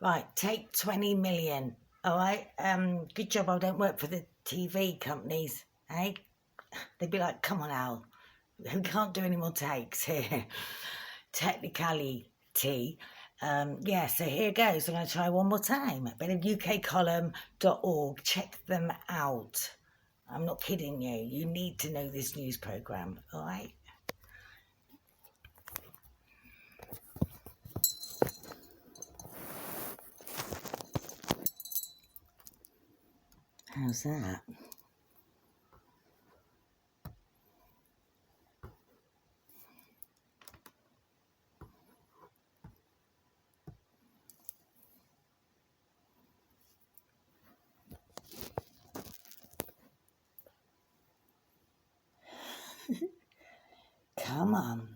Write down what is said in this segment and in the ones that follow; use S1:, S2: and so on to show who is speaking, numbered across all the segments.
S1: Right, take 20 million. All right. Good job I don't work for the TV companies, eh? They'd be like, come on, Al, we can't do any more takes here. Technicality. Yeah, so here goes. I'm going to try one more time. A bit of ukcolumn.org. Check them out. I'm not kidding you. You need to know this news programme, all right? How's that? Come on.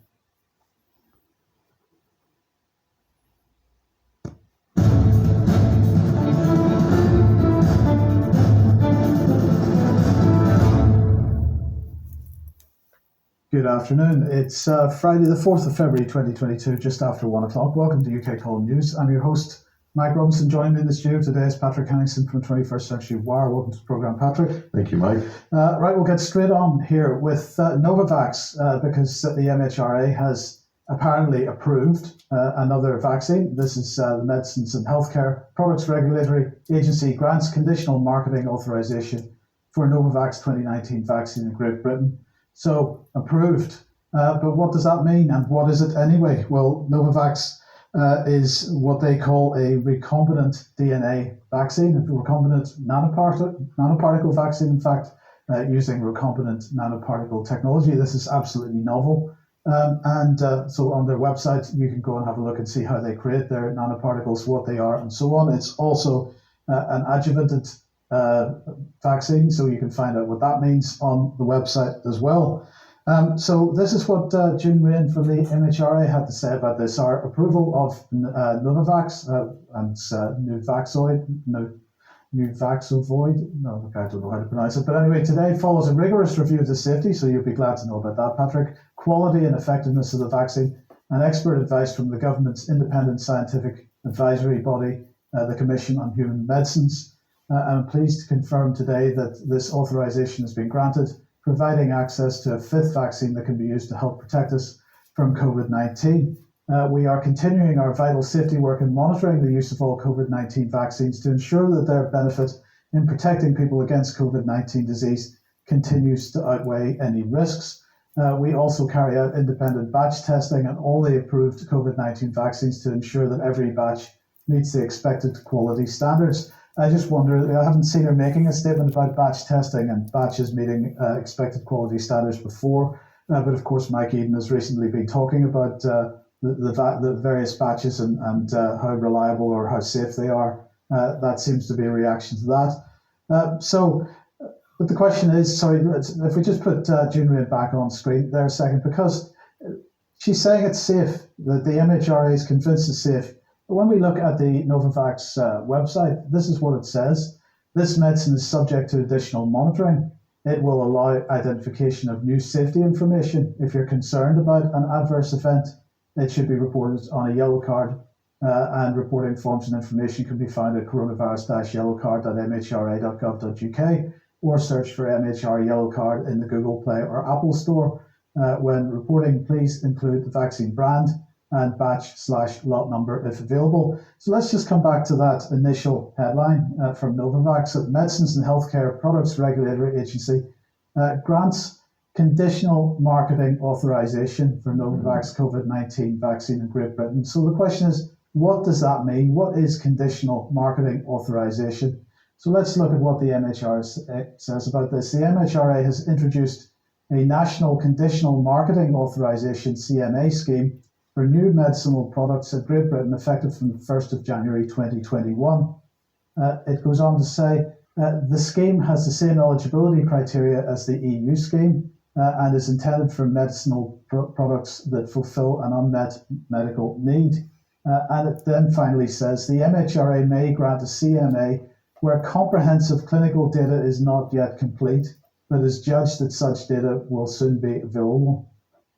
S2: Good afternoon. It's Friday the 4th of February 2022, just after 1 o'clock. Welcome to UK Column News. I'm your host, Mike Robinson. Joining me in the studio today is Patrick Henningsen from 21st Century Wire. Welcome to the programme, Patrick.
S3: Thank you, Mike.
S2: Right, we'll get straight on here with Novavax because the MHRA has apparently approved another vaccine. This is the Medicines and Healthcare Products Regulatory Agency grants conditional marketing authorization for Novavax 2019 vaccine in Great Britain. So approved, but what does that mean and what is it anyway? Well, Novavax is what they call a recombinant DNA vaccine, a recombinant nanoparticle vaccine, in fact, using recombinant nanoparticle technology. This is absolutely novel. So on their website, you can go and have a look and see how they create their nanoparticles, what they are, and so on. It's also an adjuvanted vaccine, so you can find out what that means on the website as well. So this is what June Rain from the MHRA had to say about this. Our approval of Novavax and Nuvaxovid, no, I don't know how to pronounce it, but anyway, today follows a rigorous review of the safety, so you'll be glad to know about that, Patrick, quality and effectiveness of the vaccine, and expert advice from the government's independent scientific advisory body, the Commission on Human Medicines. I'm pleased to confirm today that this authorization has been granted, providing access to a fifth vaccine that can be used to help protect us from COVID-19. We are continuing our vital safety work in monitoring the use of all COVID-19 vaccines to ensure that their benefit in protecting people against COVID-19 disease continues to outweigh any risks. We also carry out independent batch testing on all the approved COVID-19 vaccines to ensure that every batch meets the expected quality standards. I just wonder, I haven't seen her making a statement about batch testing and batches meeting expected quality standards before, but of course Mike Eden has recently been talking about the various batches and how reliable or how safe they are. That seems to be a reaction to that. But the question is, if we just put June Rain back on screen there a second, because she's saying it's safe, that the MHRA is convinced it's safe. But when we look at the Novavax website, this is what it says. This medicine is subject to additional monitoring. It will allow identification of new safety information. If you're concerned about an adverse event, it should be reported on a yellow card, and reporting forms and information can be found at coronavirus-yellowcard.mhra.gov.uk or search for MHR Yellow Card in the Google Play or Apple Store. When reporting, please include the vaccine brand and batch/lot number if available. So let's just come back to that initial headline from Novavax. The Medicines and Healthcare Products Regulatory Agency grants conditional marketing authorization for Novavax COVID-19 vaccine in Great Britain. So the question is, what does that mean? What is conditional marketing authorization? So let's look at what the MHRA says about this. The MHRA has introduced a National Conditional Marketing Authorization CMA scheme for new medicinal products in Great Britain effective from the 1st of January 2021. It goes on to say, the scheme has the same eligibility criteria as the EU scheme and is intended for medicinal products that fulfill an unmet medical need. And it then finally says, the MHRA may grant a CMA where comprehensive clinical data is not yet complete, but is judged that such data will soon be available.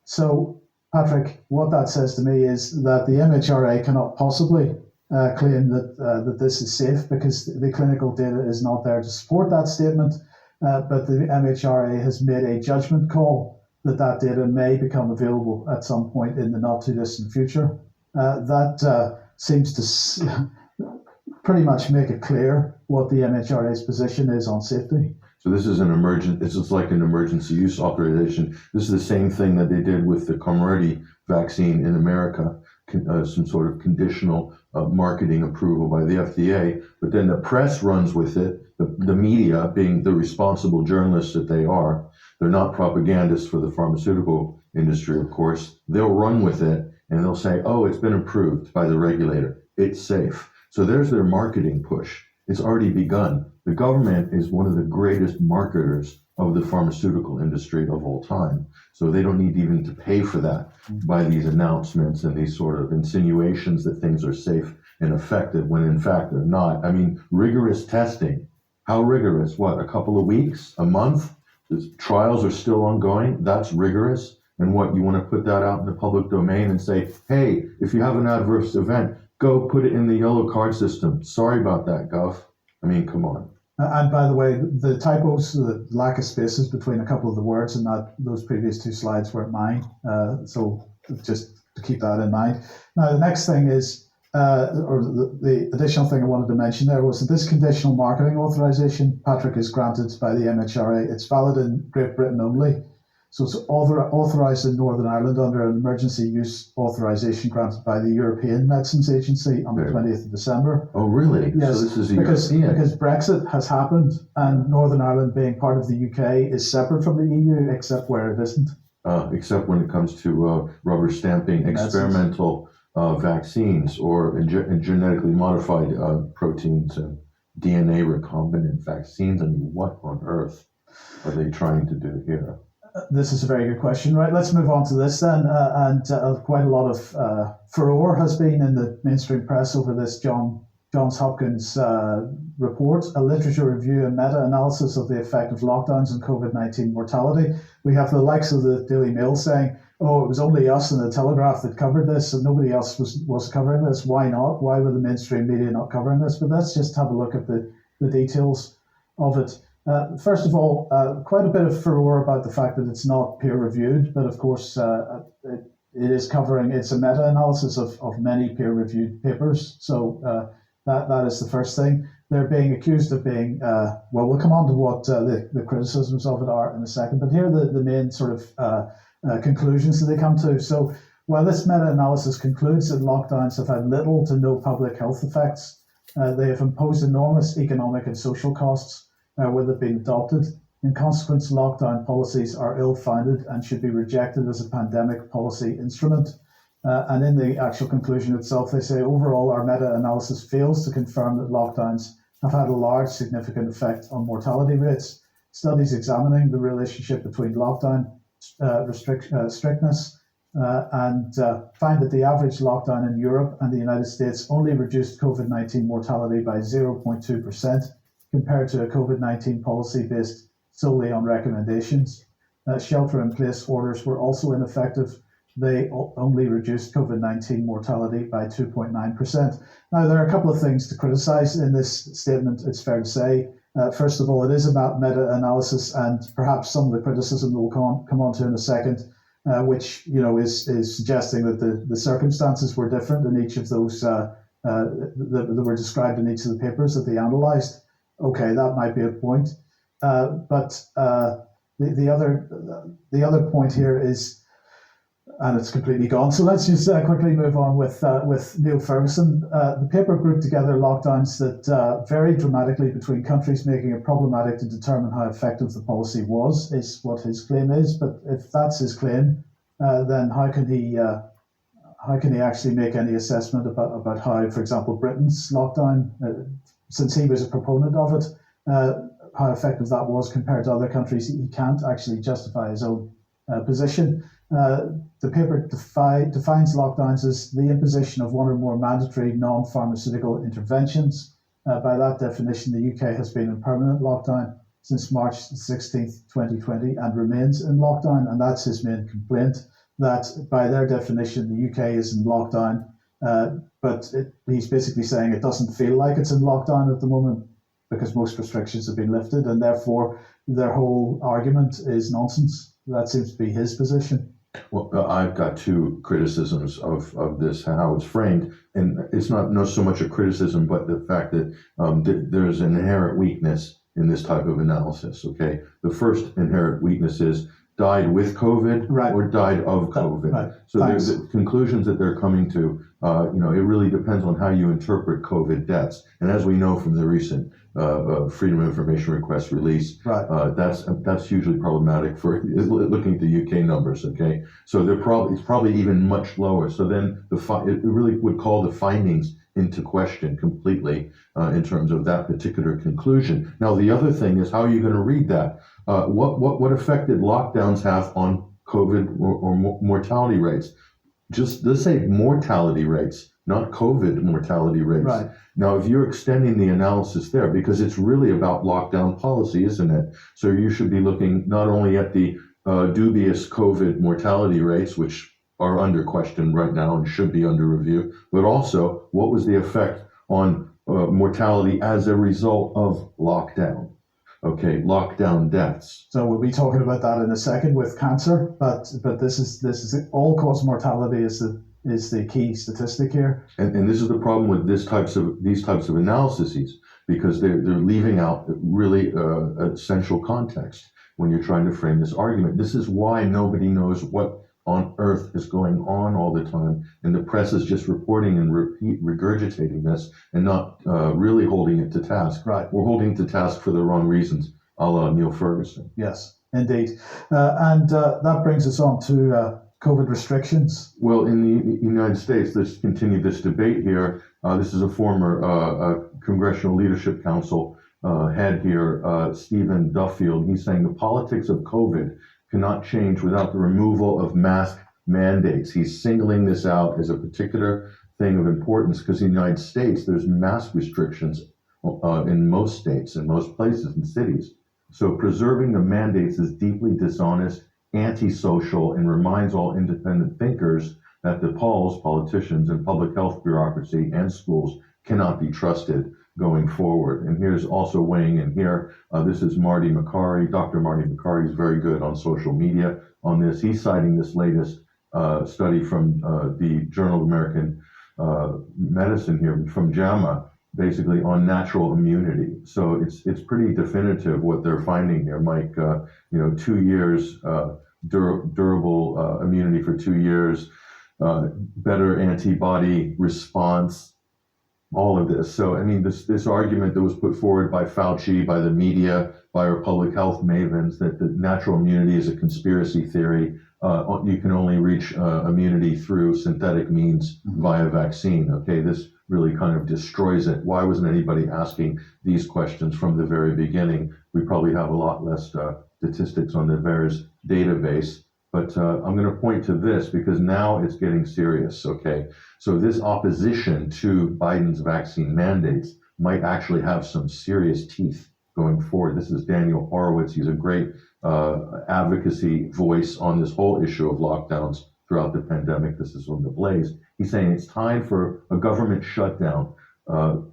S2: So, Patrick, what that says to me is that the MHRA cannot possibly claim that this is safe because the clinical data is not there to support that statement. But the MHRA has made a judgment call that data may become available at some point in the not too distant future. That seems to pretty much make it clear what the MHRA's position is on safety.
S3: So this is this is like an emergency use authorization. This is the same thing that they did with the Comirnaty vaccine in America, some sort of conditional marketing approval by the FDA, but then the press runs with it, the media being the responsible journalists that they are. They're not propagandists for the pharmaceutical industry, of course. They'll run with it and they'll say, oh, it's been approved by the regulator. It's safe. So there's their marketing push. It's already begun. The government is one of the greatest marketers of the pharmaceutical industry of all time. So they don't need even to pay for that by these announcements and these sort of insinuations that things are safe and effective when in fact they're not. I mean, rigorous testing. How rigorous? What, a couple of weeks? A month? The trials are still ongoing? That's rigorous? And what, you want to put that out in the public domain and say, hey, if you have an adverse event, go put it in the yellow card system. Sorry about that, Gov. I mean, come on.
S2: And by the way, the typos, the lack of spaces between a couple of the words in those previous two slides weren't mine. So just to keep that in mind. Now, the next thing is, or the additional thing I wanted to mention there was that this conditional marketing authorization, Patrick, is granted by the MHRA. It's valid in Great Britain only. So it's authorised in Northern Ireland under an emergency use authorisation granted by the European Medicines Agency on the 20th of December.
S3: Oh, really?
S2: Yes,
S3: so this is
S2: because Brexit has happened and Northern Ireland being part of the UK is separate from the EU, except where it isn't.
S3: Except when it comes to rubber stamping experimental vaccines or genetically modified proteins and DNA recombinant vaccines. I mean, what on earth are they trying to do here?
S2: This is a very good question. Right, let's move on to this then. Quite a lot of furore has been in the mainstream press over this Johns Hopkins report, a literature review and meta-analysis of the effect of lockdowns on COVID-19 mortality. We have the likes of the Daily Mail saying, oh, it was only us and the Telegraph that covered this and nobody else was covering this. Why not? Why were the mainstream media not covering this? But let's just have a look at the details of it. First of all, quite a bit of furore about the fact that it's not peer-reviewed, but of course it is covering, it's a meta-analysis of many peer-reviewed papers. So that is the first thing. They're being accused of being, well, we'll come on to what the criticisms of it are in a second, but here are the main sort of conclusions that they come to. So while this meta-analysis concludes that lockdowns have had little to no public health effects, they have imposed enormous economic and social costs where they've been adopted. In consequence, lockdown policies are ill-founded and should be rejected as a pandemic policy instrument. And in the actual conclusion itself, they say, overall, our meta-analysis fails to confirm that lockdowns have had a large significant effect on mortality rates. Studies examining the relationship between lockdown strictness and find that the average lockdown in Europe and the United States only reduced COVID-19 mortality by 0.2%, compared to a COVID-19 policy based solely on recommendations. Shelter-in-place orders were also ineffective. They only reduced COVID-19 mortality by 2.9%. Now, there are a couple of things to criticise in this statement, it's fair to say. First of all, it is about meta-analysis and perhaps some of the criticism that we'll come on to in a second, which is suggesting that the circumstances were different in each of those that were described in each of the papers that they analysed. Okay, that might be a point, but the other point here is, and it's completely gone. So let's just quickly move on with Neil Ferguson. The paper grouped together lockdowns that vary dramatically between countries, making it problematic to determine how effective the policy was. Is what his claim is. But if that's his claim, then how can he actually make any assessment about how, for example, Britain's lockdown, since he was a proponent of it, how effective that was compared to other countries? He can't actually justify his own position. The paper defines lockdowns as the imposition of one or more mandatory non-pharmaceutical interventions. By that definition, the UK has been in permanent lockdown since March 16th, 2020, and remains in lockdown. And that's his main complaint, that by their definition, the UK is in lockdown But he's basically saying it doesn't feel like it's in lockdown at the moment because most restrictions have been lifted, and therefore their whole argument is nonsense. That seems to be his position.
S3: Well, I've got two criticisms of this, how it's framed. And it's not so much a criticism, but the fact that there's an inherent weakness in this type of analysis, okay? The first inherent weakness is died with COVID or died of COVID.
S2: Right.
S3: So there's the conclusions that they're coming to, it really depends on how you interpret COVID deaths. And as we know from the recent Freedom of Information Request release, that's hugely problematic for looking at the UK numbers, okay? So it's probably even much lower. So then it really would call the findings into question completely in terms of that particular conclusion. Now, the other thing is, how are you going to read that? What effect did lockdowns have on COVID or mortality rates? Just let's say mortality rates, not COVID mortality rates.
S2: Right.
S3: Now, if you're extending the analysis there, because it's really about lockdown policy, isn't it? So you should be looking not only at the dubious COVID mortality rates, which are under question right now and should be under review, but also what was the effect on mortality as a result of lockdown? Okay, lockdown deaths.
S2: So we'll be talking about that in a second with cancer, but this is all-cause mortality is the key statistic here.
S3: And this is the problem with these types of analyses, because they're leaving out really essential context when you're trying to frame this argument. This is why nobody knows what on earth is going on all the time, and the press is just reporting and regurgitating this and not really holding it to task.
S2: Right.
S3: We're holding it to task for the wrong reasons, a la Neil Ferguson.
S2: Yes, indeed. And that brings us on to COVID restrictions.
S3: Well, in the United States, let's continue this debate here. This is a former Congressional Leadership Council head here, Stephen Duffield. He's saying the politics of COVID cannot change without the removal of mask mandates. He's singling this out as a particular thing of importance because in the United States, there's mask restrictions in most states, in most places and cities. So preserving the mandates is deeply dishonest, antisocial, and reminds all independent thinkers that the politicians, and public health bureaucracy and schools cannot be trusted going forward. And here's also weighing in here. This is Marty Makary. Dr. Marty Makary is very good on social media on this. He's citing this latest study from the Journal of American Medicine here from JAMA, basically on natural immunity. So it's pretty definitive what they're finding here, Mike. 2 years durable immunity for 2 years, better antibody response. All of this. So, I mean, this argument that was put forward by Fauci, by the media, by our public health mavens, that the natural immunity is a conspiracy theory. You can only reach immunity through synthetic means via vaccine. Okay, this really kind of destroys it. Why wasn't anybody asking these questions from the very beginning? We probably have a lot less statistics on the VAERS database. But I'm going to point to this because now it's getting serious, okay? So this opposition to Biden's vaccine mandates might actually have some serious teeth going forward. This is Daniel Horowitz. He's a great advocacy voice on this whole issue of lockdowns throughout the pandemic. This is from The Blaze. He's saying it's time for a government shutdown,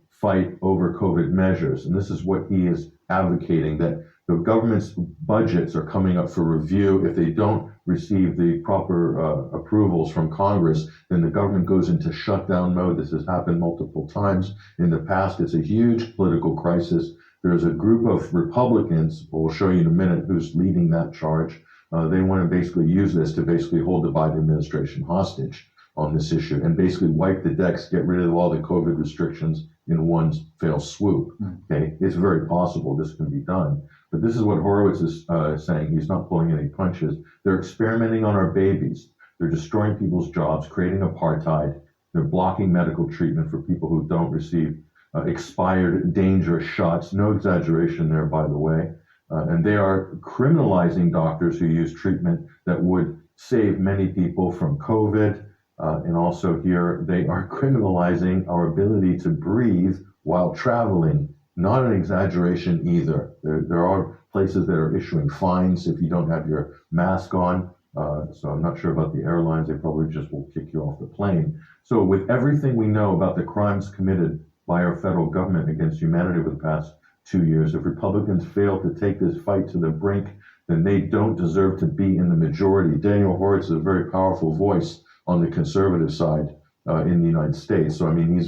S3: fight over COVID measures. And this is what he is advocating, that the government's budgets are coming up for review. If they don't receive the proper approvals from Congress, then the government goes into shutdown mode. This has happened multiple times in the past. It's a huge political crisis. There's a group of Republicans, we'll show you in a minute, who's leading that charge. They want to basically use this to basically hold the Biden administration hostage on this issue and basically wipe the decks, get rid of all the COVID restrictions in one fell swoop. Okay, it's very possible this can be done. But this is what Horowitz is saying. He's not pulling any punches. They're experimenting on our babies. They're destroying people's jobs, creating apartheid. They're blocking medical treatment for people who don't receive expired dangerous shots. No exaggeration there, by the way. And they are criminalizing doctors who use treatment that would save many people from COVID. And also here, they are criminalizing our ability to breathe while traveling. Not an exaggeration either. There are places that are issuing fines if you don't have your mask on. So I'm not sure about the airlines. They probably just will kick you off the plane. So with everything we know about the crimes committed by our federal government against humanity over the past 2 years, if Republicans fail to take this fight to the brink, then they don't deserve to be in the majority. Daniel Horowitz is a very powerful voice on the conservative side in the United States. So I mean,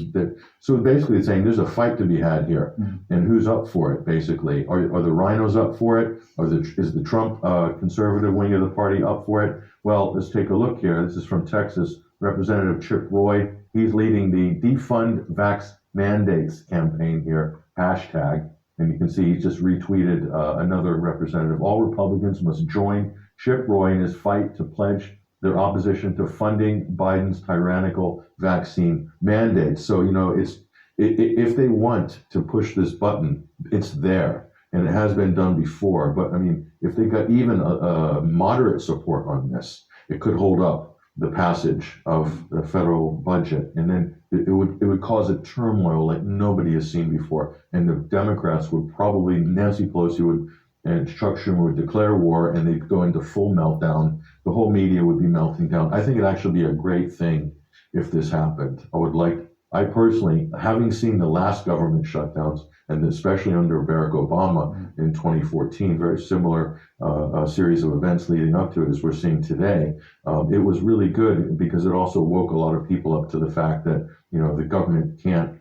S3: so basically saying there's a fight to be had here, and who's up for it? Basically, are the rhinos up for it? Is the Trump conservative wing of the party up for it? Well, let's take a look here. This is from Texas, Representative Chip Roy. He's leading the Defund Vax Mandates campaign here, hashtag. And you can see he just retweeted another representative. All Republicans must join Chip Roy in his fight to pledge their opposition to funding Biden's tyrannical vaccine mandates. So, you know, if they want to push this button, it's there. And it has been done before. But I mean, if they got even a moderate support on this, it could hold up the passage of the federal budget. And then it would cause a turmoil like nobody has seen before. And the Democrats would probably, Nancy Pelosi and Chuck Schumer would declare war, and they'd go into full meltdown. The whole media would be melting down. I think it'd actually be a great thing if this happened. I personally, having seen the last government shutdowns, and especially under Barack Obama in 2014, very similar series of events leading up to it as we're seeing today, it was really good because it also woke a lot of people up to the fact that, you know, the government can't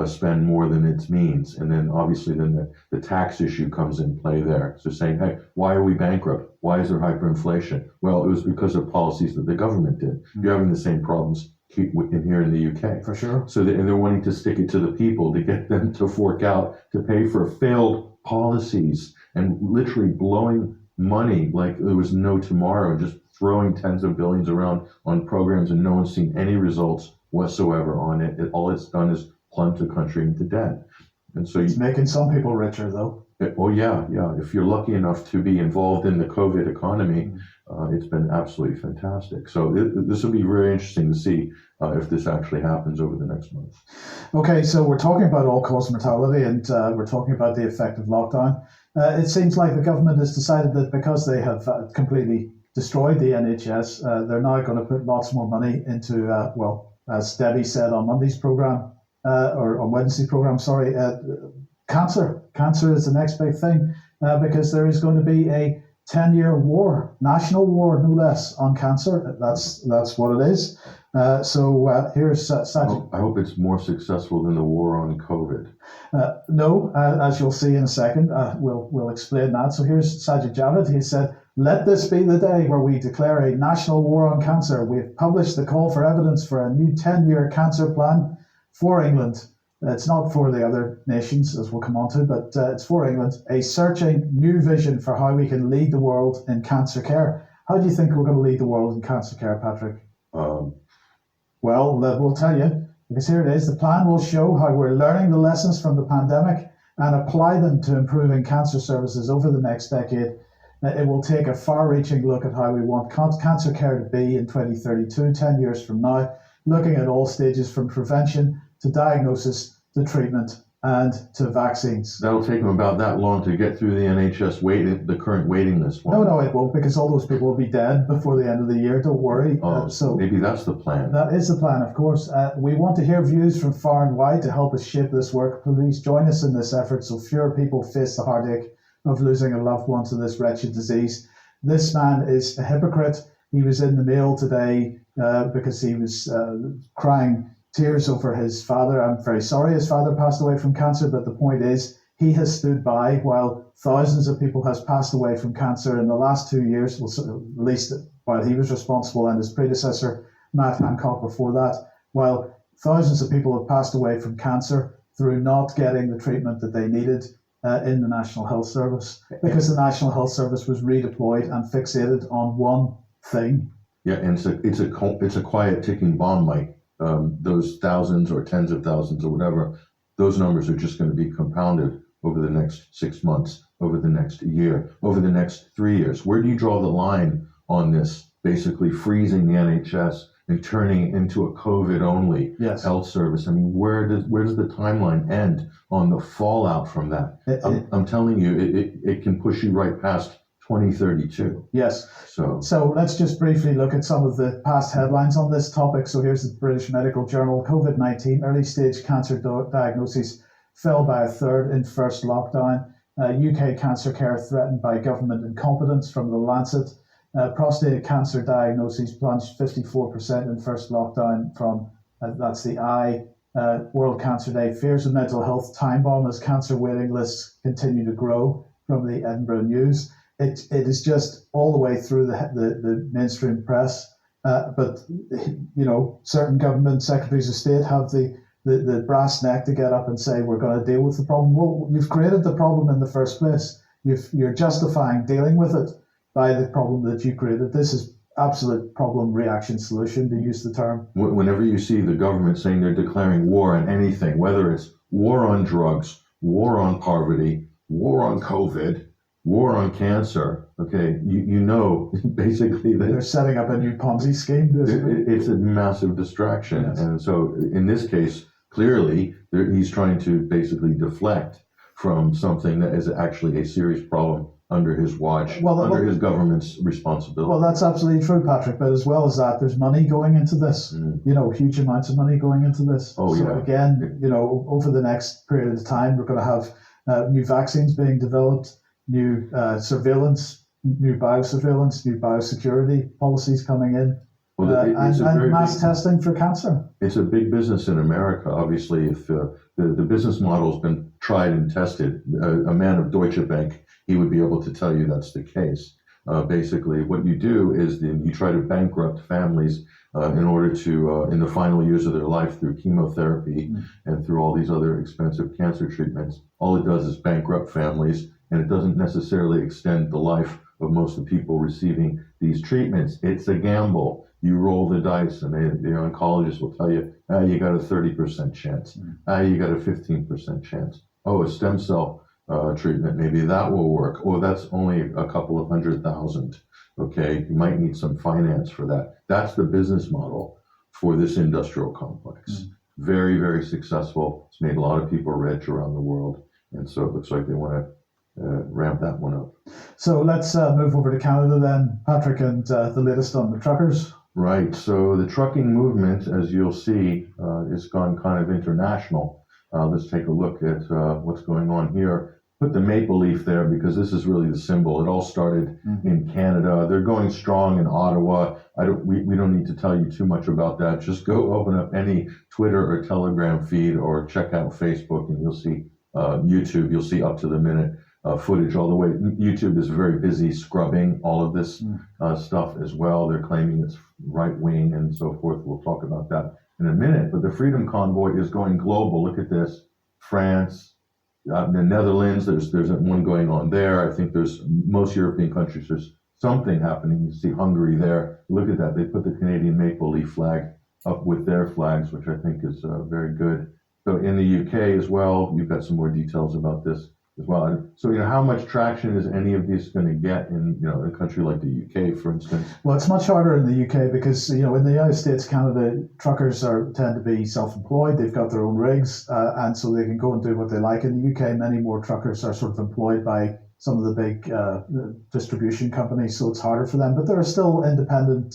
S3: spend more than its means. And then obviously then the tax issue comes in play there. So saying, hey, why are we bankrupt? Why is there hyperinflation? Well, it was because of policies that the government did. You're having the same problems here in the UK.
S2: For sure.
S3: So and they're wanting to stick it to the people to get them to fork out to pay for failed policies and literally blowing money like there was no tomorrow, just throwing tens of billions around on programs and no one's seen any results whatsoever on it. All it's done is plunge the country into debt. And so
S2: it's making some people richer, though.
S3: Oh yeah. If you're lucky enough to be involved in the COVID economy, it's been absolutely fantastic. So this will be very interesting to see if this actually happens over the next month.
S2: Okay, so we're talking about all-cause mortality, and we're talking about the effect of lockdown. It seems like the government has decided that because they have completely destroyed the NHS, they're now going to put lots more money into, well, as Debbie said on Monday's program, or on Wednesday's program, sorry, cancer. Cancer is the next big thing because there is going to be a 10-year war, national war, no less, on cancer. That's what it is. So here's Sajid.
S3: I hope it's more successful than the war on COVID.
S2: No, as you'll see in a second, we'll explain that. So here's Sajid Javid. He said, "Let this be the day where we declare a national war on cancer. We've published the call for evidence for a new 10-year cancer plan for England." It's not for the other nations, as we'll come on to, but it's for England. A searching new vision for how we can lead the world in cancer care. How do you think we're going to lead the world in cancer care, Patrick? Well, we'll tell you, because here it is. The plan will show how we're learning the lessons from the pandemic and apply them to improving cancer services over the next decade. It will take a far-reaching look at how we want cancer care to be in 2032, 10 years from now, looking at all stages from prevention to diagnosis, to treatment, and to vaccines.
S3: That'll take them about that long to get through the NHS the current waiting list.
S2: No, it won't, because all those people will be dead before the end of the year. Don't worry.
S3: So maybe that's the plan.
S2: That is the plan, of course. We want to hear views from far and wide to help us shape this work. Please join us in this effort so fewer people face the heartache of losing a loved one to this wretched disease. This man is a hypocrite. He was in the Mail today because he was crying tears over his father. I'm very sorry his father passed away from cancer, but the point is he has stood by while thousands of people has passed away from cancer in the last 2 years, well, at least while he was responsible and his predecessor, Matt Hancock, before that, while thousands of people have passed away from cancer through not getting the treatment that they needed in the National Health Service, because the National Health Service was redeployed and fixated on one thing.
S3: Yeah, and it's a quiet ticking bomb, Mike. Those thousands or tens of thousands or whatever, those numbers are just going to be compounded over the next 6 months, over the next year, over the next 3 years. Where do you draw the line on this, basically freezing the NHS and turning it into a COVID-only health service? I mean, where does the timeline end on the fallout from that? I'm telling you, it can push you right past 2032.
S2: Yes.
S3: So
S2: let's just briefly look at some of the past headlines on this topic. So here's the British Medical Journal. COVID-19 early stage cancer diagnoses fell by a third in first lockdown. UK cancer care threatened by government incompetence from the Lancet. Prostate cancer diagnoses plunged 54% in first lockdown from, that's the I. World Cancer Day. Fears of mental health time bomb as cancer waiting lists continue to grow from the Edinburgh News. It is just all the way through the mainstream press. But, certain government secretaries of state have the brass neck to get up and say, we're going to deal with the problem. Well, you've created the problem in the first place. You're justifying dealing with it by the problem that you created. This is absolute problem reaction solution, to use the term.
S3: Whenever you see the government saying they're declaring war on anything, whether it's war on drugs, war on poverty, war on COVID, war on cancer, okay, you know basically that
S2: they're setting up a new Ponzi scheme.
S3: It's a massive distraction.
S2: Yes.
S3: And so in this case, clearly he's trying to basically deflect from something that is actually a serious problem under his watch, under his government's responsibility.
S2: Well, that's absolutely true, Patrick. But as well as that, there's money going into this. Huge amounts of money going into this.
S3: Oh,
S2: so
S3: yeah.
S2: Again, over the next period of time, we're going to have new vaccines being developed, new surveillance, new biosurveillance, new biosecurity policies coming in, and mass testing for cancer.
S3: It's a big business in America. Obviously, if the business model has been tried and tested, a man of Deutsche Bank, he would be able to tell you that's the case. Basically, what you do is you try to bankrupt families in order to, in the final years of their life, through chemotherapy and through all these other expensive cancer treatments. All it does is bankrupt families, and it doesn't necessarily extend the life of most of the people receiving these treatments. It's a gamble. You roll the dice, and the oncologist will tell you, you got a 30% chance. You got a 15% chance. Oh, a stem cell treatment, maybe that will work. Oh, that's only a couple of 100,000. Okay, you might need some finance for that. That's the business model for this industrial complex. Very, very successful. It's made a lot of people rich around the world. And so it looks like they want to ramp that one up.
S2: So let's move over to Canada then, Patrick, and the latest on the truckers.
S3: Right. So the trucking movement, as you'll see, has gone kind of international. Let's take a look at what's going on here. Put the maple leaf there because this is really the symbol. It all started in Canada. They're going strong in Ottawa. We don't need to tell you too much about that. Just go open up any Twitter or Telegram feed or check out Facebook, and you'll see YouTube. You'll see up to the minute footage all the way. YouTube is very busy scrubbing all of this stuff as well. They're claiming it's right wing and so forth. We'll talk about that in a minute. But the Freedom Convoy is going global. Look at this. France, the Netherlands, there's one going on there. I think there's most European countries, there's something happening. You see Hungary there. Look at that. They put the Canadian maple leaf flag up with their flags, which I think is very good. So in the UK as well, you've got some more details about this as well. So, how much traction is any of these going to get in, a country like the UK, for instance?
S2: Well, it's much harder in the UK because, in the United States, Canada, truckers tend to be self-employed. They've got their own rigs, and so they can go and do what they like. In the UK, many more truckers are sort of employed by some of the big distribution companies, so it's harder for them. But there are still independent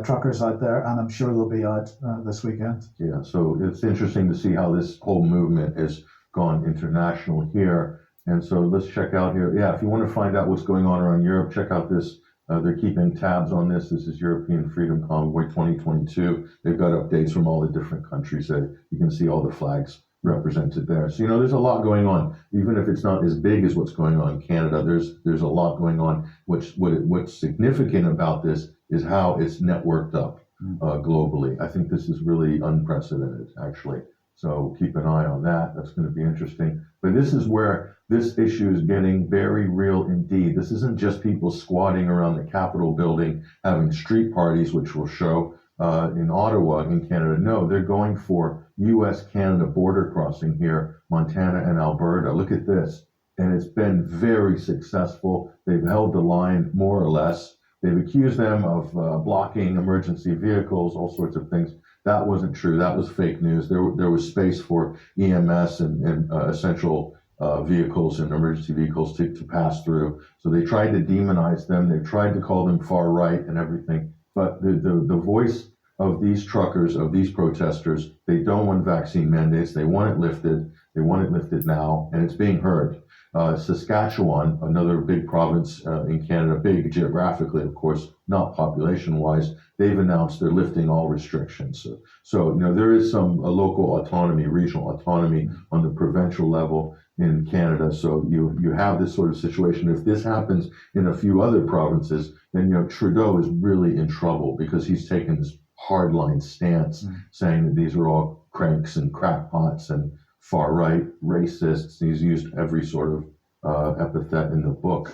S2: truckers out there, and I'm sure they'll be out this weekend.
S3: Yeah, so it's interesting to see how this whole movement is gone international here. And so let's check out here. Yeah, if you want to find out what's going on around Europe, check out this. They're keeping tabs on this. This is European Freedom Convoy 2022. They've got updates from all the different countries there. You can see all the flags represented there. So, there's a lot going on. Even if it's not as big as what's going on in Canada, there's a lot going on. What's significant about this is how it's networked up globally. I think this is really unprecedented, actually. So keep an eye on that. That's going to be interesting. But this is where this issue is getting very real indeed. This isn't just people squatting around the Capitol building, having street parties, which we'll show in Ottawa, in Canada. No, they're going for U.S.-Canada border crossing here, Montana and Alberta. Look at this. And it's been very successful. They've held the line more or less. They've accused them of blocking emergency vehicles, all sorts of things. That wasn't true. That was fake news. There was space for EMS and essential vehicles and emergency vehicles to pass through. So they tried to demonize them. They tried to call them far right and everything. But the voice of these truckers, of these protesters, they don't want vaccine mandates. They want it lifted. They want it lifted now, and it's being heard. Saskatchewan, another big province in Canada, big geographically, of course, not population-wise, they've announced they're lifting all restrictions. So there is some local autonomy, regional autonomy on the provincial level in Canada. So you have this sort of situation. If this happens in a few other provinces, then Trudeau is really in trouble because he's taken this hardline stance, saying that these are all cranks and crackpots and far right racists. He's used every sort of epithet in the book.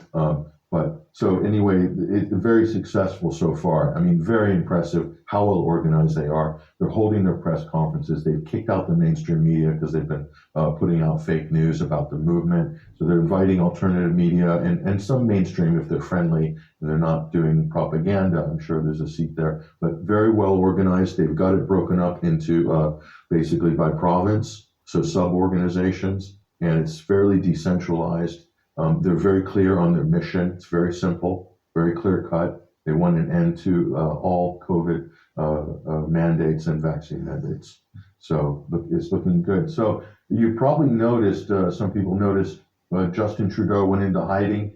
S3: But so anyway, it's very successful so far. I mean, very impressive how well organized they are. They're holding their press conferences. They've kicked out the mainstream media because they've been putting out fake news about the movement. So they're inviting alternative media and some mainstream if they're friendly and they're not doing propaganda. I'm sure there's a seat there, but very well organized. They've got it broken up into basically by province, so sub-organizations, and it's fairly decentralized. They're very clear on their mission. It's very simple, very clear cut. They want an end to all COVID mandates and vaccine mandates. So it's looking good. So you probably noticed, some people noticed, Justin Trudeau went into hiding.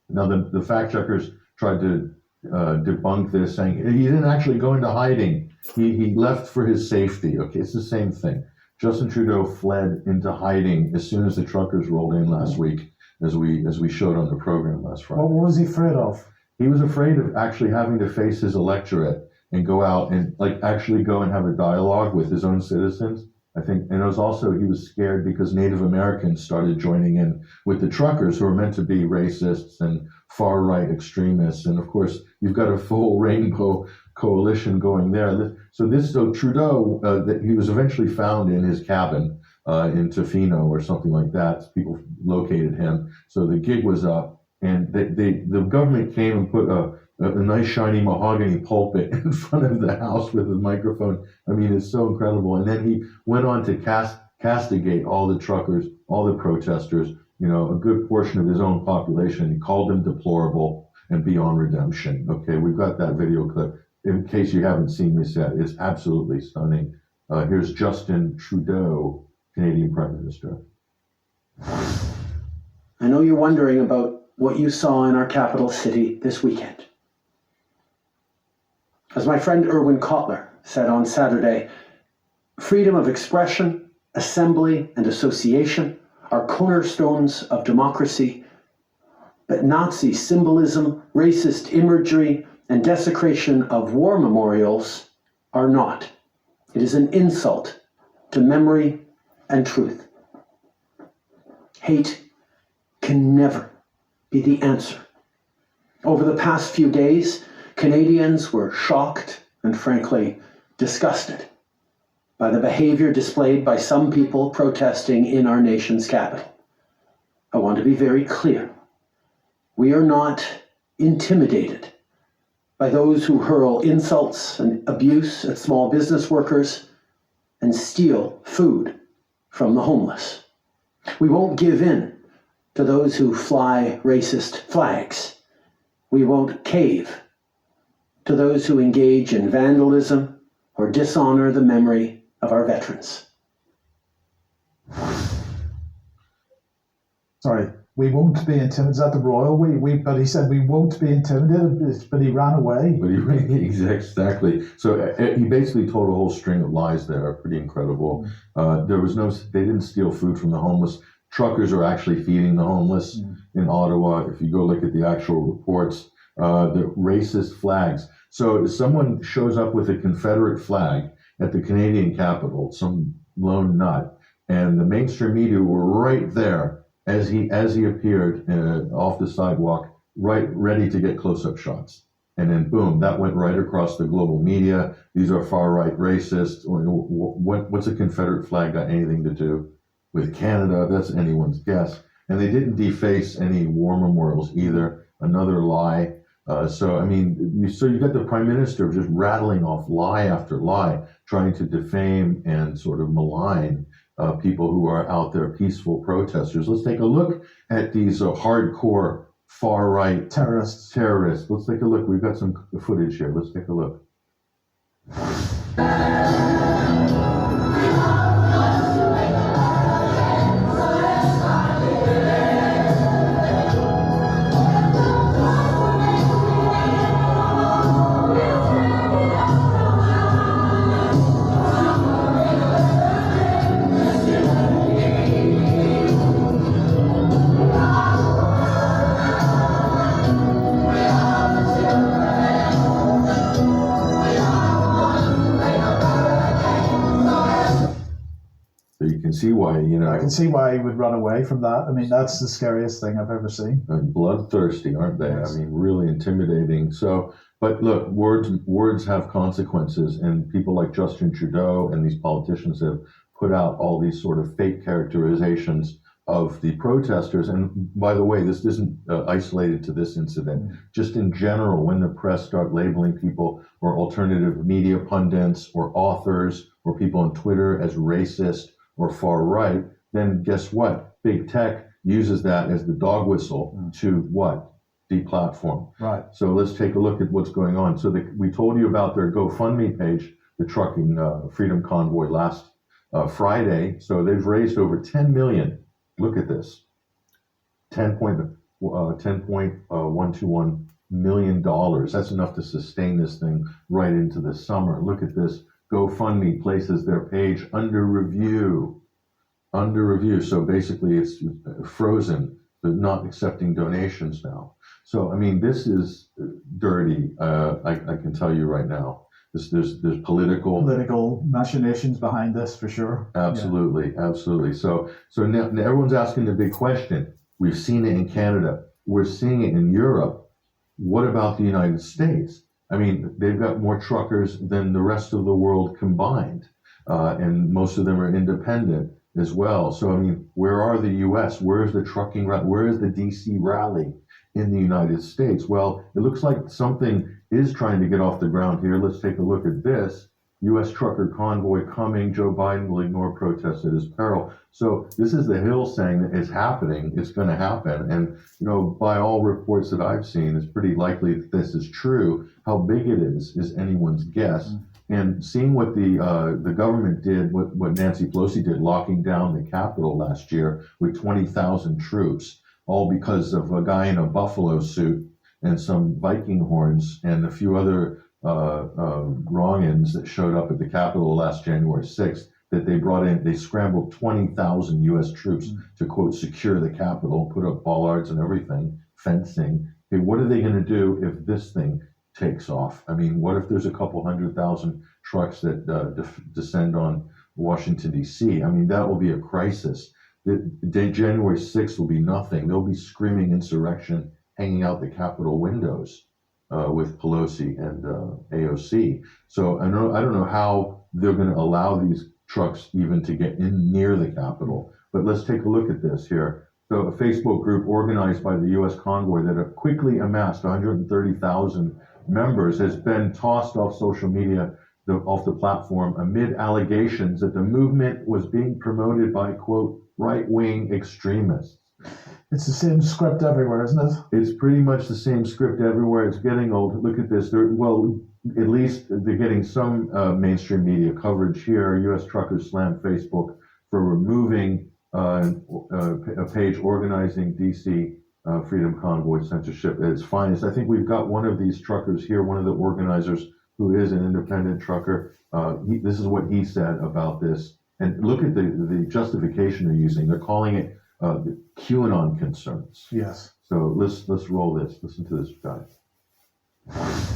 S3: Now the fact checkers tried to debunk this, saying he didn't actually go into hiding. He left for his safety. Okay, it's the same thing. Justin Trudeau fled into hiding as soon as the truckers rolled in last week, as we showed on the program last Friday.
S2: What was he afraid of?
S3: He was afraid of actually having to face his electorate and go out and actually go and have a dialogue with his own citizens. I think, and it was also, he was scared because Native Americans started joining in with the truckers who are meant to be racists and far right extremists. And of course, you've got a full rainbow coalition going there. So Trudeau, that he was eventually found in his cabin in Tofino or something like that. People located him. So the gig was up, and the government came and put a nice shiny mahogany pulpit in front of the house with a microphone. I mean, it's so incredible. And then he went on to castigate all the truckers, all the protesters, a good portion of his own population. He called them deplorable and beyond redemption. Okay, we've got that video clip. In case you haven't seen this yet, it's absolutely stunning. Here's Justin Trudeau, Canadian Prime Minister.
S4: I know you're wondering about what you saw in our capital city this weekend. As my friend Erwin Kotler said on Saturday, freedom of expression, assembly, and association are cornerstones of democracy, but Nazi symbolism, racist imagery, and desecration of war memorials are not. It is an insult to memory and truth. Hate can never be the answer. Over the past few days, Canadians were shocked and frankly disgusted by the behavior displayed by some people protesting in our nation's capital. I want to be very clear. We are not intimidated by those who hurl insults and abuse at small business workers and steal food from the homeless. We won't give in to those who fly racist flags. We won't cave to those who engage in vandalism or dishonor the memory of our veterans.
S2: Sorry, we won't be intimidated. Is that the royal but he said we won't be intimidated, but he ran away.
S3: But exactly. So he basically told a whole string of lies there, pretty incredible. They didn't steal food from the homeless. Truckers are actually feeding the homeless in Ottawa. If you go look at the actual reports, the racist flags. So if someone shows up with a Confederate flag at the Canadian Capitol, some lone nut, and the mainstream media were right there as he appeared off the sidewalk, right ready to get close-up shots. And then boom, that went right across the global media. These are far-right racists. What's a Confederate flag got anything to do with Canada? That's anyone's guess. And they didn't deface any war memorials either. Another lie. So you got the Prime Minister just rattling off lie after lie, trying to defame and sort of malign people who are out there, peaceful protesters. Let's take a look at these hardcore far-right
S2: Terrorists.
S3: Let's take a look. We've got some footage here. Let's take a look. So you can see why,
S2: I can see why he would run away from that. I mean, that's the scariest thing I've ever seen.
S3: Bloodthirsty, aren't they?
S2: Yes.
S3: I mean, really intimidating. So, but look, words have consequences, and people like Justin Trudeau and these politicians have put out all these sort of fake characterizations of the protesters. And by the way, this isn't isolated to this incident. Just in general, when the press start labeling people or alternative media pundits or authors or people on Twitter as racist or far right, then guess what? Big tech uses that as the dog whistle to what? Deplatform.
S2: Right.
S3: So let's take a look at what's going on. So we told you about their GoFundMe page, the Trucking Freedom Convoy last Friday. So they've raised over 10 million. Look at this, $10.121 million. That's enough to sustain this thing right into the summer. Look at this. GoFundMe places their page under review. So basically it's frozen, but not accepting donations now. So, I mean, this is dirty. I can tell you right now. There's
S2: political machinations behind this for sure.
S3: Absolutely. So now everyone's asking the big question. We've seen it in Canada. We're seeing it in Europe. What about the United States? I mean, they've got more truckers than the rest of the world combined, and most of them are independent as well. So, I mean, where are the U.S.? Where's the trucking rally? Where is the D.C. rally in the United States? Well, it looks like something is trying to get off the ground here. Let's take a look at this. U.S. trucker convoy coming. Joe Biden will ignore protests at his peril. So this is the Hill saying that it's happening. It's going to happen. And, by all reports that I've seen, it's pretty likely that this is true. How big it is anyone's guess. And seeing what the government did, what Nancy Pelosi did, locking down the Capitol last year with 20,000 troops, all because of a guy in a buffalo suit and some Viking horns and a few other wrong-ins that showed up at the Capitol last January 6th, that they brought in, they scrambled 20,000 U.S. troops to, quote, secure the Capitol, put up bollards and everything, fencing. Okay, what are they going to do if this thing takes off? I mean, what if there's a couple 100,000 trucks that descend on Washington, D.C.? I mean, that will be a crisis. January 6th will be nothing. They'll be screaming insurrection, hanging out the Capitol windows with Pelosi and AOC. So I don't know how they're going to allow these trucks even to get in near the Capitol. But let's take a look at this here. So a Facebook group organized by the U.S. convoy that have quickly amassed 130,000 members has been tossed off social media, off the platform, amid allegations that the movement was being promoted by, quote, right-wing extremists.
S2: It's the same script everywhere, isn't it?
S3: It's pretty much the same script everywhere. It's getting old. Look at this. At least they're getting some mainstream media coverage here. U.S. truckers slammed Facebook for removing a page organizing D.C. Freedom Convoy censorship at its finest. I think we've got one of these truckers here, one of the organizers who is an independent trucker. This is what he said about this. And look at the justification they're using. They're calling it the QAnon concerns.
S2: Yes.
S3: So let's roll this. Listen to this guy.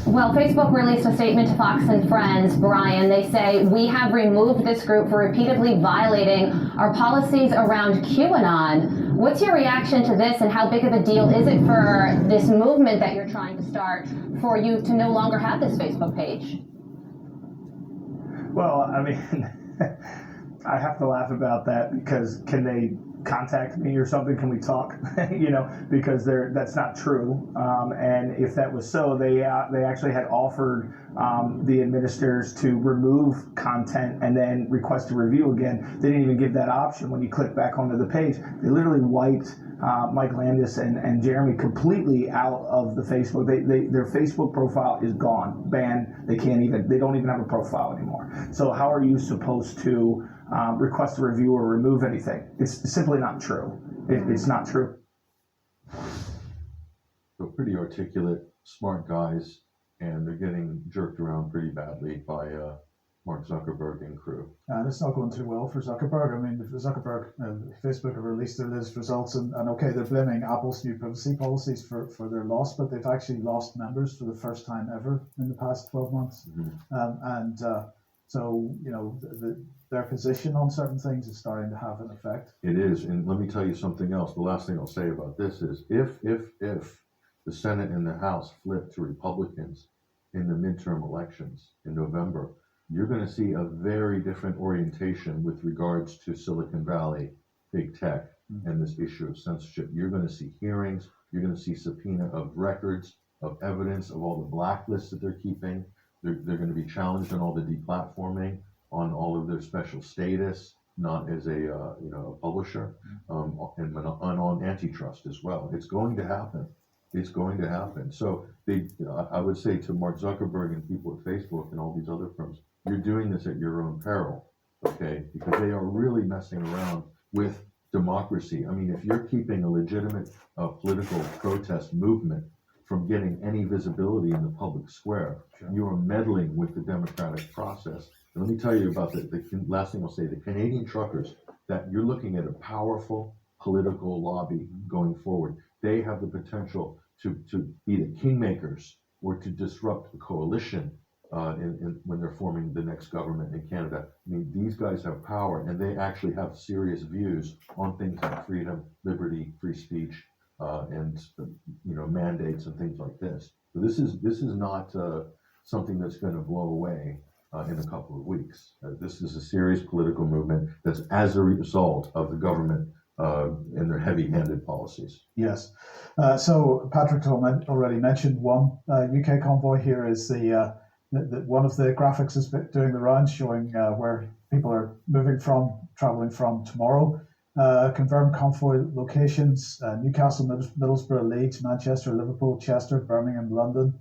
S5: Well, Facebook released a statement to Fox and Friends, Brian. They say, we have removed this group for repeatedly violating our policies around QAnon. What's your reaction to this, and how big of a deal is it for this movement that you're trying to start for you to no longer have this Facebook page?
S6: Well, I mean, I have to laugh about that because can they contact me or something? Can we talk? Because that's not true. And if that was so, they actually had offered the administrators to remove content and then request a review again. They didn't even give that option when you click back onto the page. They literally wiped Mike Landis and Jeremy completely out of the Facebook. Their Facebook profile is gone, banned. They don't even have a profile anymore. So how are you supposed to request a review or remove anything? It's simply not true. It's not true.
S3: So pretty articulate, smart guys, and they're getting jerked around pretty badly by Mark Zuckerberg and crew.
S2: And it's not going too well for Zuckerberg. I mean, Facebook have released their latest results, and okay, they're blaming Apple's new privacy policies for their loss, but they've actually lost members for the first time ever in the past 12 months. So, their position on certain things is starting to have an effect.
S3: It is, and let me tell you something else. The last thing I'll say about this is if the Senate and the House flip to Republicans in the midterm elections in November, you're going to see a very different orientation with regards to Silicon Valley, big tech, and this issue of censorship. You're going to see hearings, you're going to see subpoena of records, of evidence of all the blacklists that they're keeping. They're going to be challenged on all the deplatforming, on all of their special status, not as a publisher, and on antitrust as well. It's going to happen. It's going to happen. So I would say to Mark Zuckerberg and people at Facebook and all these other firms, you're doing this at your own peril, okay? Because they are really messing around with democracy. I mean, if you're keeping a legitimate political protest movement from getting any visibility in the public square, you are meddling with the democratic process. And let me tell you about the last thing I'll say, the Canadian truckers, that you're looking at a powerful political lobby going forward. They have the potential to be the kingmakers or to disrupt the coalition when they're forming the next government in Canada. I mean, these guys have power, and they actually have serious views on things like freedom, liberty, free speech, and mandates and things like this. So this is not something that's going to blow away in a couple of weeks. This is a serious political movement that's as a result of the government and their heavy-handed policies.
S2: Yes. So Patrick already mentioned one UK convoy. Here is the one of the graphics is doing the rounds, showing where people are traveling from tomorrow. Confirmed convoy locations: Newcastle, Middlesbrough, Leeds, Manchester, Liverpool, Chester, Birmingham, London.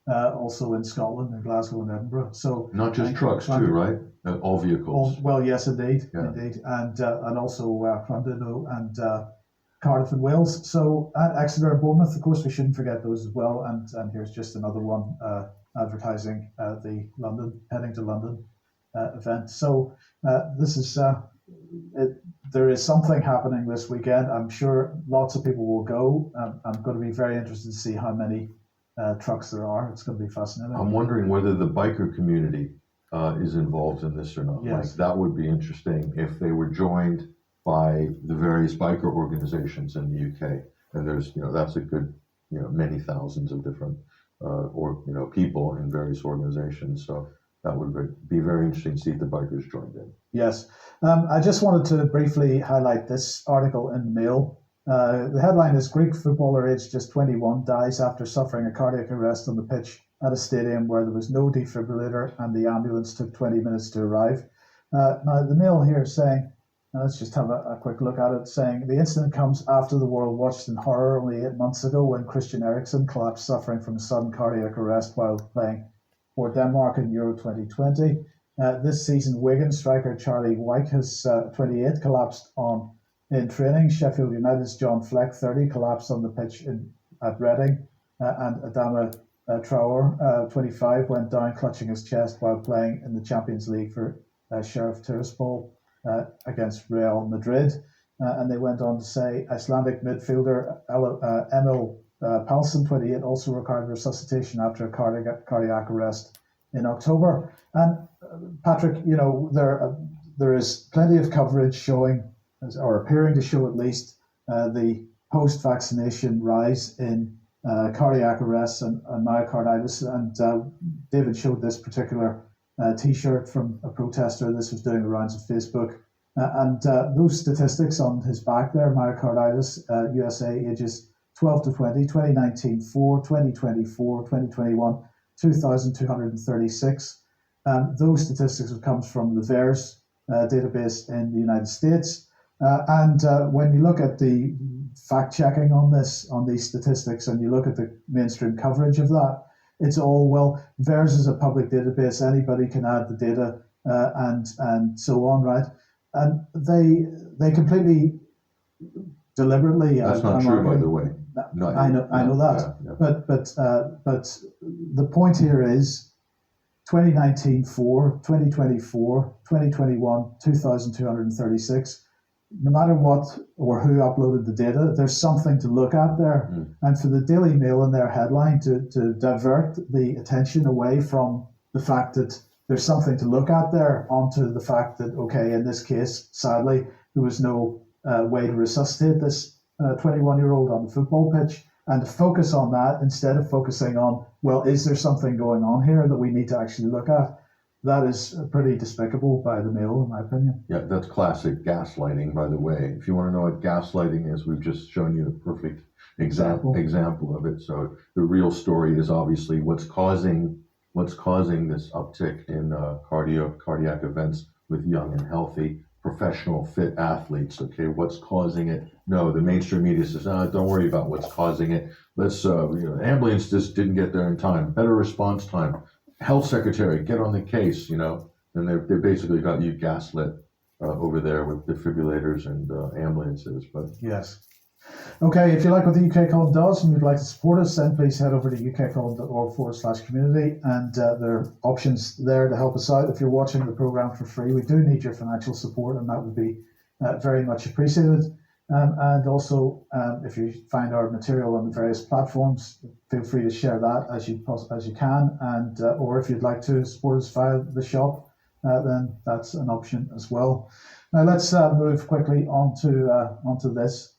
S2: Also in Scotland, in Glasgow and Edinburgh. So
S3: not just trucks too, right? All vehicles.
S2: Well, yes, indeed, and also Llandudno and Cardiff and Wales. So at Exeter and Bournemouth, of course, we shouldn't forget those as well. And here's just another one advertising the heading to London event. So this is there is something happening this weekend. I'm sure lots of people will go. I'm going to be very interested to see how many trucks there are. It's going to be fascinating.
S3: I'm wondering whether the biker community is involved in this or not.
S2: Yes.
S3: Like, that would be interesting if they were joined by the various biker organizations in the UK. And there's, that's a good, many thousands of different people in various organizations. So that would be very interesting to see if the bikers joined in.
S2: Yes. I just wanted to briefly highlight this article in the Mail. The headline is: Greek footballer aged just 21 dies after suffering a cardiac arrest on the pitch at a stadium where there was no defibrillator and the ambulance took 20 minutes to arrive. Now, the Mail here is saying, let's just have a quick look at it, saying the incident comes after the world watched in horror only 8 months ago when Christian Eriksen collapsed suffering from a sudden cardiac arrest while playing for Denmark in Euro 2020. This season, Wigan striker Charlie Wyke has 28 collapsed in training. Sheffield United's John Fleck, 30, collapsed on the pitch at Reading, and Adama Traore, 25, went down clutching his chest while playing in the Champions League for Sheriff Tiraspol against Real Madrid. And they went on to say Icelandic midfielder Emil Palsson, 28, also required resuscitation after a cardiac arrest in October. And Patrick, there is plenty of coverage showing, or appearing to show at least, the post-vaccination rise in cardiac arrests and myocarditis. And David showed this particular T-shirt from a protester. This was doing the rounds of Facebook. Those statistics on his back there, myocarditis, USA, ages 12 to 20, 2019, 4, 2024, 2021, 2,236. Those statistics comes from the VAERS database in the United States. When you look at the fact checking on these statistics, and you look at the mainstream coverage of that, it's all, well, VAERS is a public database, anybody can add the data and so on, right? And they completely deliberately.
S3: That's not true, by the way.
S2: I know that, yeah. But the point here is 2019 4, 2024, 2021, 2,236. No matter what or who uploaded the data, there's something to look at there. And for the Daily Mail in their headline to divert the attention away from the fact that there's something to look at there onto the fact that, okay, in this case, sadly, there was no way to resuscitate this 21-year-old on the football pitch, and to focus on that instead of focusing on, well, is there something going on here that we need to actually look at? That is pretty despicable by the Mail, in my opinion.
S3: Yeah, that's classic gaslighting, by the way. If you want to know what gaslighting is, we've just shown you a perfect example of it. So the real story is obviously what's causing this uptick in cardiac events with young and healthy, professional, fit athletes. Okay, what's causing it? No, the mainstream media says, don't worry about what's causing it. Let's, ambulance just didn't get there in time. Better response time. Health secretary, get on the case, and they basically got you gaslit over there with defibrillators and ambulances. But
S2: yes. Okay, if you like what the UK Column does and you'd like to support us, then please head over to ukcolumn.org/community, and there are options there to help us out. If you're watching the programme for free, we do need your financial support, and that would be very much appreciated. And also, if you find our material on the various platforms, feel free to share that as you can. And or if you'd like to support us via the shop, then that's an option as well. Now let's move quickly onto this.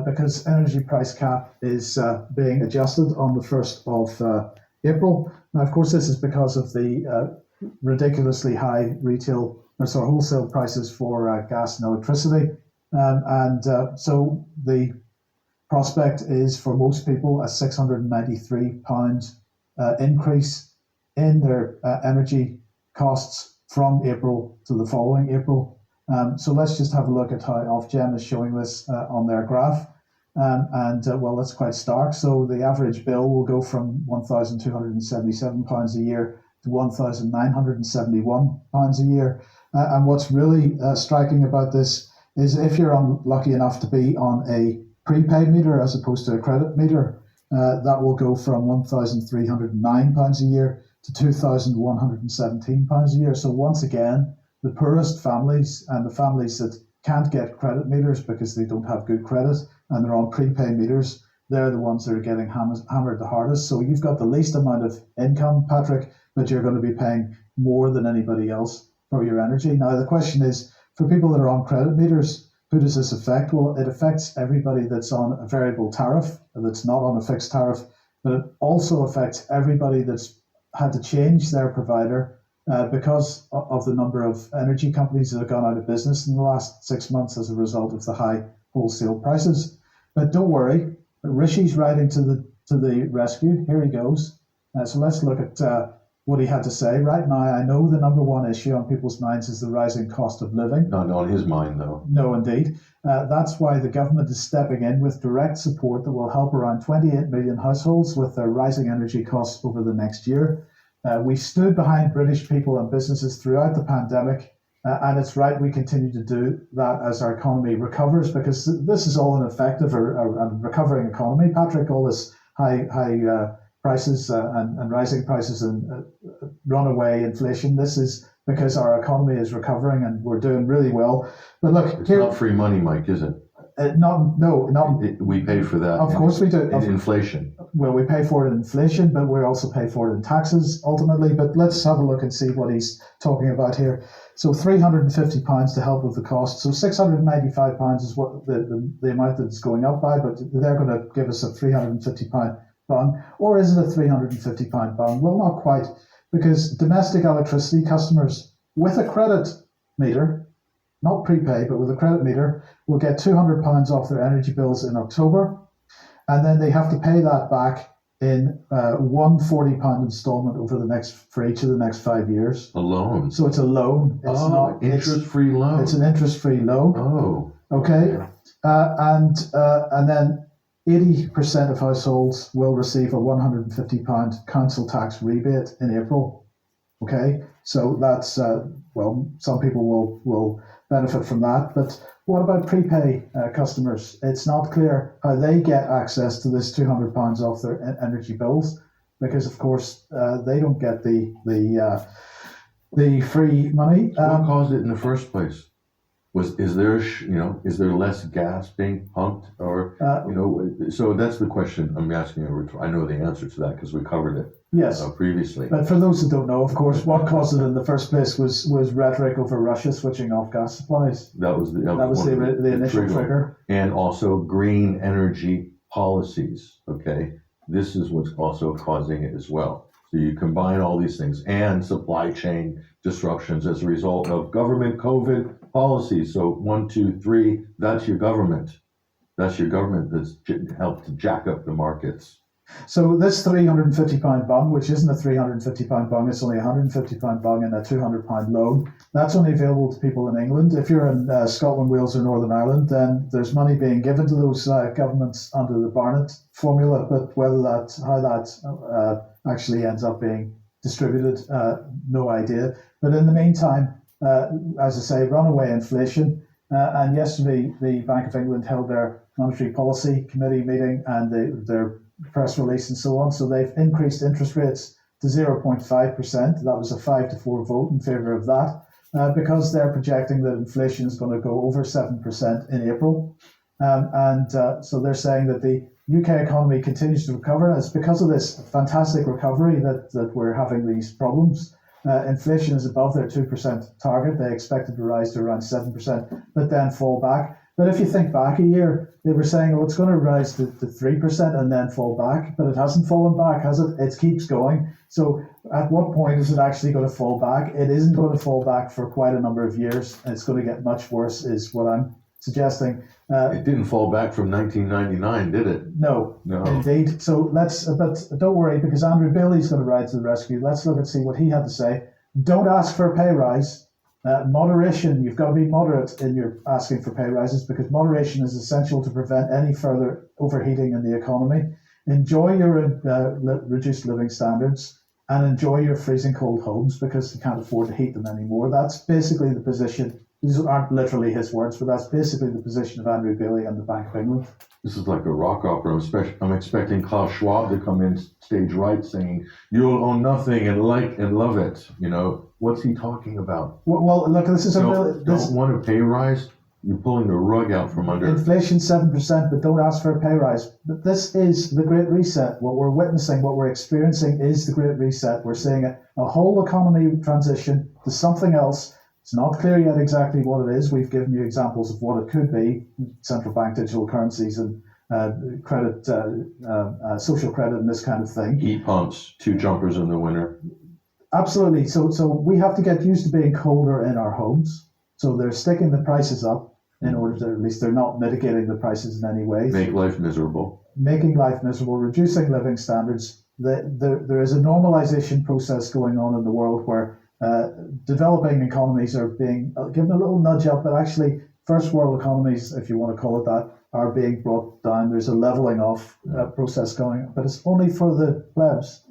S2: Because energy price cap is being adjusted on the 1st of April. Now, of course, this is because of the ridiculously high wholesale prices for gas and electricity. So the prospect is for most people a £693 increase in their energy costs from April to the following April. So let's just have a look at how Ofgem is showing this on their graph. Well, that's quite stark. So the average bill will go from £1,277 a year to £1,971 a year. And what's really striking about this is if you're unlucky enough to be on a prepaid meter as opposed to a credit meter, that will go from £1,309 a year to £2,117 a year. So once again, the poorest families and the families that can't get credit meters because they don't have good credit and they're on prepaid meters, they're the ones that are getting hammered the hardest. So you've got the least amount of income, Patrick, but you're going to be paying more than anybody else for your energy. Now, the question is, for people that are on credit meters, who does this affect? Well, it affects everybody that's on a variable tariff, that's not on a fixed tariff, but it also affects everybody that's had to change their provider because of the number of energy companies that have gone out of business in the last 6 months as a result of the high wholesale prices. But don't worry, Rishi's riding to the rescue. Here he goes. So let's look at what he had to say. Right now, I know the number one issue on people's minds is the rising cost of living.
S3: Not on his mind, though.
S2: No, indeed. That's why the government is stepping in with direct support that will help around 28 million households with their rising energy costs over the next year. We stood behind British people and businesses throughout the pandemic, and it's right we continue to do that as our economy recovers, because this is all an effect of a recovering economy, Patrick. All this high prices and rising prices and runaway inflation. This is because our economy is recovering and we're doing really well. But look,
S3: it's not free money, Mike, is it? We pay for that.
S2: Of course we do.
S3: In inflation.
S2: Well, we pay for it in inflation, but we also pay for it in taxes ultimately. But let's have a look and see what he's talking about here. So £350 to help with the cost. So £695 is what the amount that's going up by, but they're going to give us a £350 bung. Or is it a £350 bung? Well, not quite, because domestic electricity customers with a credit meter not prepay, but with a credit meter, will get £200 off their energy bills in October, and then they have to pay that back in one £40 instalment for each of the next 5 years.
S3: A loan.
S2: So it's a loan. It's not
S3: interest-free loan.
S2: It's an interest-free loan.
S3: Oh.
S2: Okay. And then 80% of households will receive a £150 council tax rebate in April. Okay, so that's some people will benefit from that. But what about prepay customers? It's not clear how they get access to this £200 off their energy bills, because of course they don't get the free money.
S3: What caused it in the first place? Is there less gas being pumped, or So that's the question I'm asking. I know the answer to that because we covered it.
S2: Yes.
S3: Previously.
S2: But for those who don't know, of course, what caused it in the first place was rhetoric over Russia switching off gas supplies.
S3: That was the
S2: initial trigger.
S3: And also green energy policies. Okay, this is what's also causing it as well. So you combine all these things and supply chain disruptions as a result of government COVID policies. So 1, 2, 3, that's your government. That's your government that's helped to jack up the markets.
S2: So this £350 bung, which isn't a £350 bung, it's only a £150 bung and a £200 loan. That's only available to people in England. If you're in Scotland, Wales or Northern Ireland, then there's money being given to those governments under the Barnett formula, but how that actually ends up being distributed, no idea. But in the meantime, as I say, runaway inflation. And yesterday, the Bank of England held their Monetary Policy Committee meeting and their press release and so on. So they've increased interest rates to 0.5%. That was a 5-4 vote in favour of that, because they're projecting that inflation is going to go over 7% in April. So they're saying that the UK economy continues to recover. And it's because of this fantastic recovery that we're having these problems. Inflation is above their 2% target. They expect it to rise to around 7%, but then fall back. But if you think back a year, they were saying, it's going to rise to 3% and then fall back, but it hasn't fallen back, has it? It keeps going. So at what point is it actually going to fall back? It isn't going to fall back for quite a number of years. And it's going to get much worse, is what I'm suggesting.
S3: It didn't fall back from 1999, did it?
S2: No, indeed. So but don't worry, because Andrew Bailey's going to ride to the rescue. Let's look and see what he had to say. Don't ask for a pay rise. Moderation, you've got to be moderate in your asking for pay rises, because moderation is essential to prevent any further overheating in the economy. Enjoy your reduced living standards and enjoy your freezing cold homes, because you can't afford to heat them anymore. That's basically the position. These aren't literally his words, but that's basically the position of Andrew Bailey and the Bank of England.
S3: This is like a rock opera. I'm expecting Klaus Schwab to come in stage right saying, "You'll own nothing and like and love it." What's he talking about?
S2: Well, look, this is
S3: don't want a pay rise. You're pulling the rug out from under.
S2: Inflation 7%, but don't ask for a pay rise. But this is the Great Reset. What we're witnessing, what we're experiencing, is the Great Reset. We're seeing a whole economy transition to something else. It's not clear yet exactly what it is. We've given you examples of what it could be: central bank digital currencies and credit, social credit, and this kind of thing.
S3: Heat pumps, 2 jumpers in the winter.
S2: Absolutely. So we have to get used to being colder in our homes. So they're sticking the prices up in order to, at least they're not mitigating the prices in any way.
S3: Make life miserable.
S2: Making life miserable, reducing living standards. There is a normalization process going on in the world where developing economies are being given a little nudge up, but actually first world economies, if you want to call it that, are being brought down. There's a leveling off process going, but it's only for the plebs.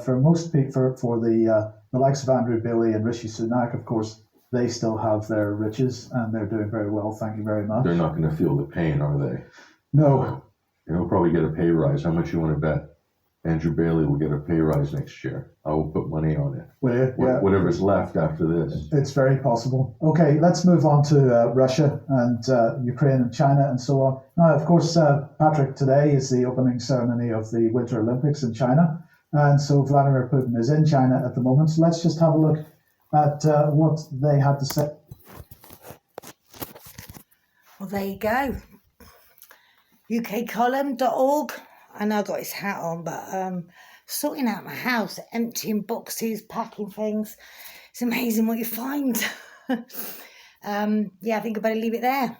S2: For most people, for the likes of Andrew Bailey and Rishi Sunak, of course, they still have their riches and they're doing very well. Thank you very much.
S3: They're not going to feel the pain, are they?
S2: No.
S3: He'll probably get a pay rise. How much you want to bet? Andrew Bailey will get a pay rise next year. I will put money on it.
S2: Will you? Yeah.
S3: Whatever's left after this.
S2: It's very possible. Okay, let's move on to Russia and Ukraine and China and so on. Now, of course, Patrick, today is the opening ceremony of the Winter Olympics in China. And so Vladimir Putin is in China at the moment. So let's just have a look at what they had to say.
S1: Well, there you go. ukcolumn.org. I know I got his hat on, but sorting out my house, emptying boxes, packing things. It's amazing what you find. Yeah, I think I better leave it there.